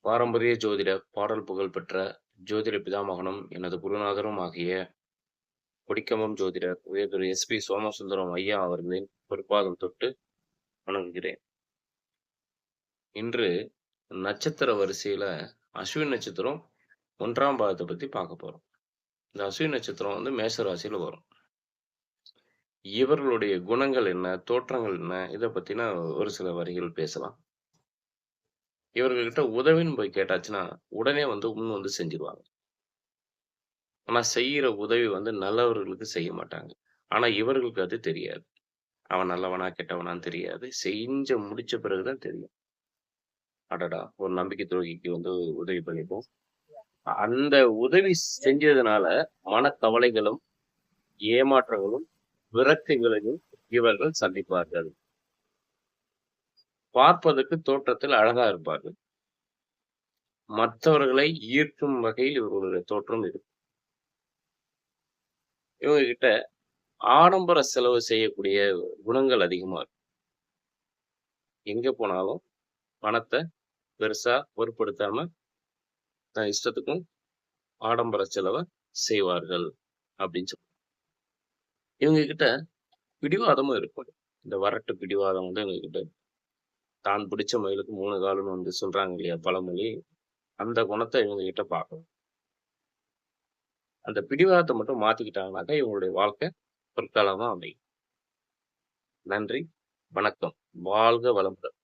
பாரம்பரிய ஜோதிட பாடல் புகழ் பெற்ற ஜோதிட பிதாமகனும் எனது குருநாதரும் ஆகிய கொடிக்கம்பம் ஜோதிடர் உயர் திரு எஸ்.பி. சோமசுந்தரம் ஐயா அவர்களின் பொற்பாதம் தொட்டு வணங்குகிறேன். இன்று நட்சத்திர வரிசையில அஸ்வின் நட்சத்திரம் 1ஆம் பாதத்தை பத்தி பார்க்க போறோம். இந்த அஸ்வின் நட்சத்திரம் மேஷ ராசியில வரும். இவர்களுடைய குணங்கள் என்ன? தோற்றங்கள் என்ன? இத பத்தின ஒரு சில வரிகள் பேசலாம். இவர்கள்கிட்ட உதவின்னு போய் கேட்டாச்சுன்னா, உடனே முன் வந்து செஞ்சுருவாங்க. ஆனா செய்யிற உதவி நல்லவர்களுக்கு செய்ய மாட்டாங்க. ஆனா இவர்களுக்கு அது தெரியாது. அவன் நல்லவனா, கெட்டவனான்னு தெரியாது. செஞ்ச முடிச்ச பிறகு தான் தெரியும். அடடா! ஒரு நம்பிக்கை துரோகிக்கு உதவி பண்ணிட்டோம். அந்த உதவி செஞ்சதுனால மனக்கவலைகளும், ஏமாற்றங்களும், விரக்திகளையும் இவர்கள் சந்திப்பார்கள். பார்ப்பதற்கு தோற்றத்தில் அழகா இருப்பார்கள். மற்றவர்களை ஈர்க்கும் வகையில் இவர்களுடைய தோற்றம் இருக்கும். இவங்க கிட்ட ஆடம்பர செலவு செய்யக்கூடிய குணங்கள் அதிகமா இருக்கும். எங்க போனாலும் பணத்த பெருசா பொருட்படுத்தாம தன் இஷ்டத்துக்கும் ஆடம்பர செலவ செய்வார்கள் அப்படின்னு இவங்க கிட்ட பிடிவாதமும் இருக்கும். இந்த வரட்டு பிடிவாதம் இவங்க கிட்ட தான் பிடிச்ச மயிலுக்கு 3 காலுன்னு சொல்றாங்க இல்லையா பழமொழி. அந்த குணத்த இவங்க கிட்ட பார்க்கணும். அந்த பிடிவாதத்த மட்டும் மாத்திக்கிட்டாங்கனாக்கா இவங்களுடைய வாழ்க்கை பொற்காலமா அமையும். நன்றி, வணக்கம். வாழ்க வளமுடன்.